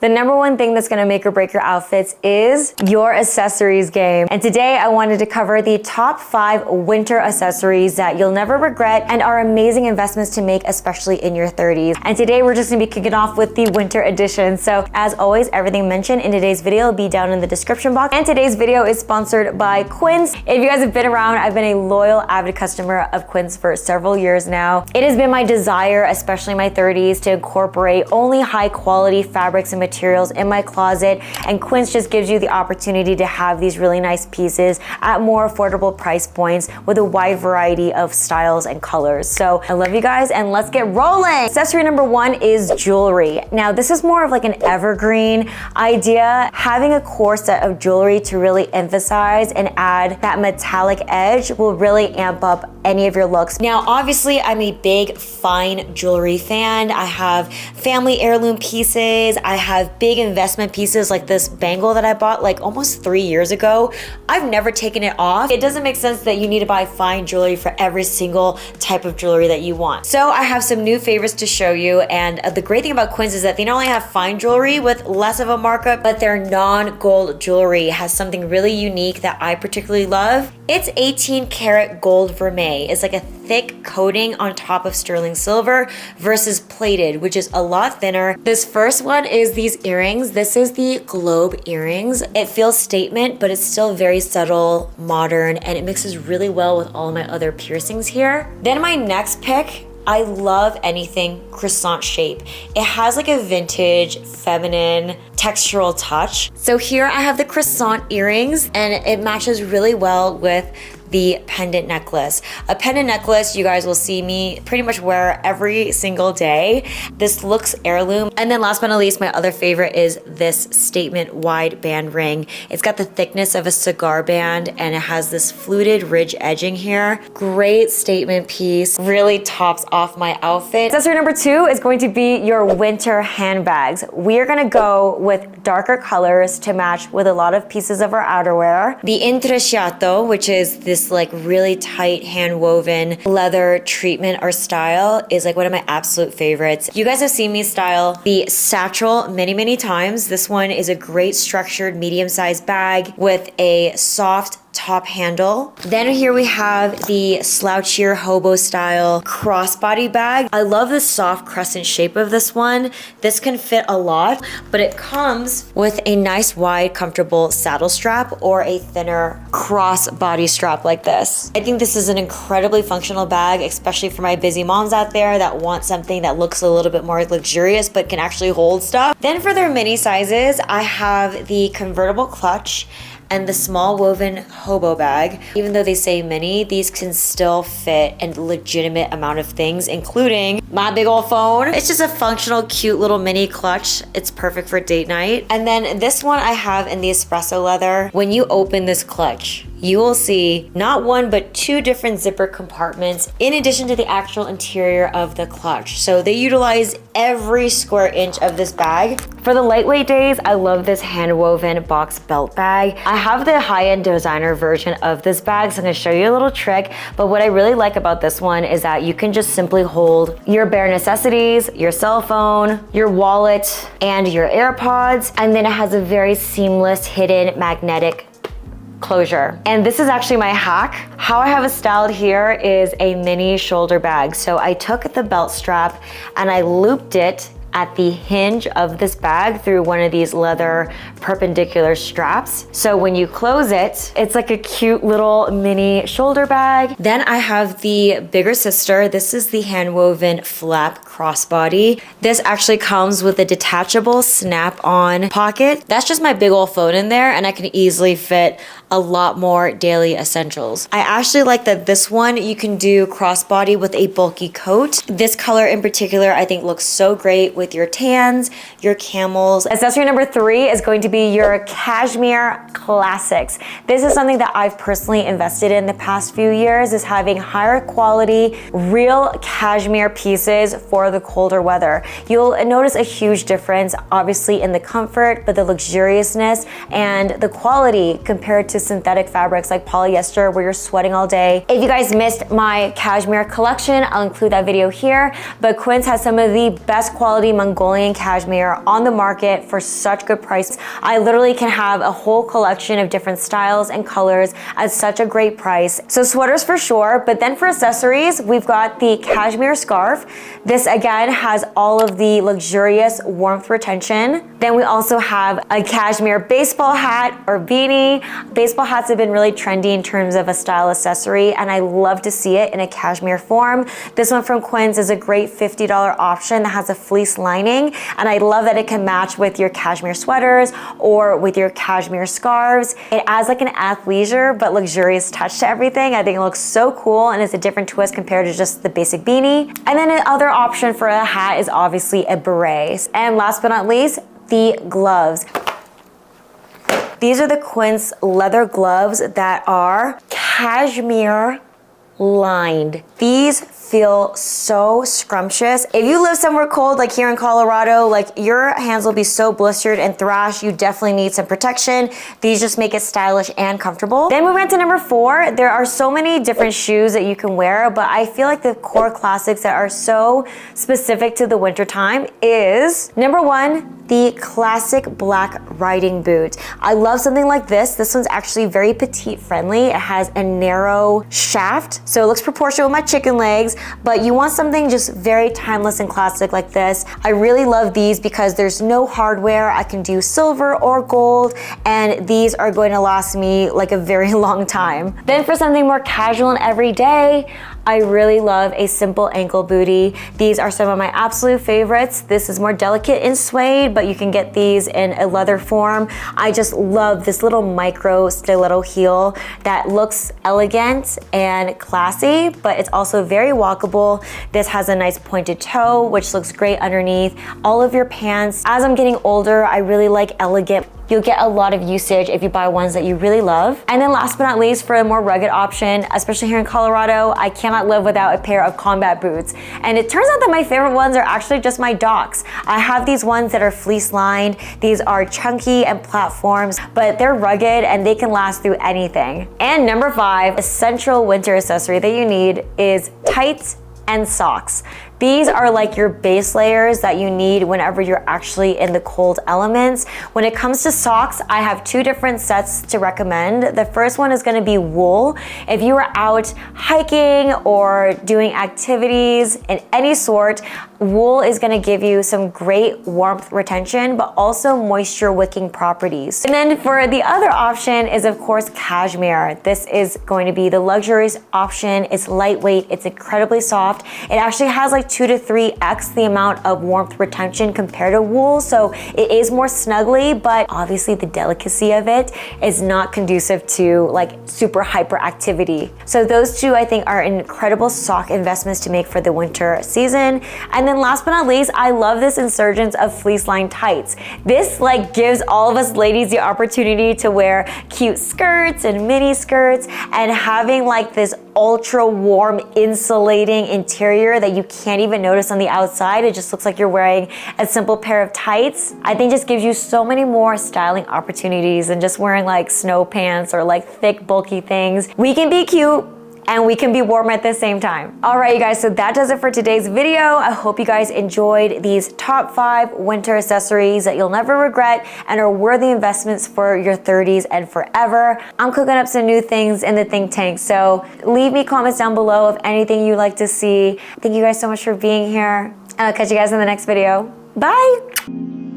The number one thing that's gonna make or break your outfits is your accessories game. And today I wanted to cover the top 5 winter accessories that you'll never regret and are amazing investments to make, especially in your 30s. And today we're just gonna be kicking off with the winter edition. So as always, everything mentioned in today's video will be down in the description box. And today's video is sponsored by Quince. If you guys have been around, I've been a loyal, avid customer of Quince for several years now. It has been my desire, especially in my 30s, to incorporate only high quality fabrics and materials in my closet, and Quince just gives you the opportunity to have these really nice pieces at more affordable price points with a wide variety of styles and colors. So I love you guys, and let's get rolling. Accessory number 1 is jewelry. Now this is more of like an evergreen idea. Having a core set of jewelry to really emphasize and add that metallic edge will really amp up any of your looks. Now obviously I'm a big fine jewelry fan. I have family heirloom pieces. I have big investment pieces like this bangle that I bought like almost 3 years ago. I've never taken it off. It doesn't make sense that you need to buy fine jewelry for every single type of jewelry that you want. So I have some new favorites to show you, and the great thing about Quince is that they not only have fine jewelry with less of a markup, but their non-gold jewelry has something really unique that I particularly love. It's 18 karat gold vermeil. It's like a thick coating on top of sterling silver versus plated, which is a lot thinner. This first one is these earrings. This is the globe earrings. It feels statement, but it's still very subtle, modern, and it mixes really well with all of my other piercings here. Then my next pick, I love anything croissant shape. It has like a vintage, feminine, textural touch. So here I have the croissant earrings, and it matches really well with the pendant necklace. A pendant necklace you guys will see me pretty much wear every single day. This looks heirloom. And then last but not least, my other favorite is this statement wide band ring. It's got the thickness of a cigar band, and it has this fluted ridge edging here. Great statement piece. Really tops off my outfit. Accessory number 2 is going to be your winter handbags. We are gonna go with darker colors to match with a lot of pieces of our outerwear. The intrecciato, which is this like really tight hand woven leather treatment or style, is like one of my absolute favorites. You guys have seen me style the satchel many times. This one is a great structured medium-sized bag with a soft top handle. Then here we have the slouchier hobo style crossbody bag. I love the soft crescent shape of this one. This can fit a lot, but it comes with a nice wide comfortable saddle strap or a thinner crossbody strap like this. I think this is an incredibly functional bag, especially for my busy moms out there that want something that looks a little bit more luxurious but can actually hold stuff. Then for their mini sizes, I have the convertible clutch and the small woven hobo bag. Even though they say mini, these can still fit a legitimate amount of things, including my big old phone. It's just a functional, cute little mini clutch. It's perfect for date night. And then this one I have in the espresso leather. When you open this clutch, you will see not one, but 2 different zipper compartments in addition to the actual interior of the clutch. So they utilize every square inch of this bag. For the lightweight days, I love this hand-woven box belt bag. I have the high-end designer version of this bag, so I'm gonna show you a little trick. But what I really like about this one is that you can just simply hold your bare necessities, your cell phone, your wallet, and your AirPods. And then it has a very seamless hidden magnetic closure. And this is actually my hack. How I have it styled here is a mini shoulder bag. So I took the belt strap and I looped it at the hinge of this bag through one of these leather perpendicular straps. So when you close it, it's like a cute little mini shoulder bag. Then I have the bigger sister. This is the hand-woven flap crossbody. This actually comes with a detachable snap-on pocket. That's just my big old phone in there, and I can easily fit a lot more daily essentials. I actually like that this one you can do crossbody with a bulky coat. This color in particular I think looks so great with your tans, your camels. Accessory number 3 is going to be your cashmere classics. This is something that I've personally invested in the past few years, is having higher quality, real cashmere pieces for the colder weather. You'll notice a huge difference, obviously in the comfort, but the luxuriousness and the quality compared to synthetic fabrics like polyester where you're sweating all day. If you guys missed my cashmere collection, I'll include that video here, but Quince has some of the best quality quality Mongolian cashmere on the market for such good price. I literally can have a whole collection of different styles and colors at such a great price. So sweaters for sure, but then for accessories, we've got the cashmere scarf. This again has all of the luxurious warmth retention. Then we also have a cashmere baseball hat or beanie. Baseball hats have been really trendy in terms of a style accessory, and I love to see it in a cashmere form. This one from Quince is a great $50 option that has a fleece lining, and I love that it can match with your cashmere sweaters or with your cashmere scarves. It adds like an athleisure but luxurious touch to everything. I think it looks so cool, and it's a different twist compared to just the basic beanie. And then another option for a hat is obviously a beret. And last but not least, the gloves. These are the Quince leather gloves that are cashmere lined. These feel so scrumptious. If you live somewhere cold like here in Colorado, like your hands will be so blistered and thrashed, you definitely need some protection. These just make it stylish and comfortable. Then moving on to number 4, there are so many different shoes that you can wear, but I feel like the core classics that are so specific to the winter time is number 1, the classic black riding boot. I love something like this. This one's actually very petite friendly. It has a narrow shaft, so it looks proportional with my chicken legs, but you want something just very timeless and classic like this. I really love these because there's no hardware. I can do silver or gold, and these are going to last me like a very long time. Then for something more casual and everyday, I really love a simple ankle bootie. These are some of my absolute favorites. This is more delicate in suede, but you can get these in a leather form. I just love this little micro stiletto heel that looks elegant and classy, but it's also very walkable. This has a nice pointed toe, which looks great underneath all of your pants. As I'm getting older, I really like elegant. You'll get a lot of usage if you buy ones that you really love. And then last but not least, for a more rugged option, especially here in Colorado, I cannot live without a pair of combat boots. And it turns out that my favorite ones are actually just my Docs. I have these ones that are fleece lined. These are chunky and platforms, but they're rugged and they can last through anything. And number 5, essential winter accessory that you need is tights and socks. These are like your base layers that you need whenever you're actually in the cold elements. When it comes to socks, I have 2 different sets to recommend. The first one is gonna be wool. If you are out hiking or doing activities in any sort, wool is gonna give you some great warmth retention, but also moisture wicking properties. And then for the other option is of course cashmere. This is going to be the luxurious option. It's lightweight, it's incredibly soft. It actually has like 2 to 3x the amount of warmth retention compared to wool, so it is more snuggly, but obviously the delicacy of it is not conducive to like super hyperactivity. So those 2 I think are incredible sock investments to make for the winter season. And then last but not least, I love this insurgence of fleece lined tights. This like gives all of us ladies the opportunity to wear cute skirts and mini skirts, and having like this ultra warm insulating interior that you can't even notice on the outside. It just looks like you're wearing a simple pair of tights. I think just gives you so many more styling opportunities than just wearing like snow pants or like thick bulky things. We can be cute and we can be warm at the same time. All right, you guys, so that does it for today's video. I hope you guys enjoyed these top 5 winter accessories that you'll never regret and are worthy investments for your 30s and forever. I'm cooking up some new things in the think tank, so leave me comments down below of anything you'd like to see. Thank you guys so much for being here, and I'll catch you guys in the next video. Bye.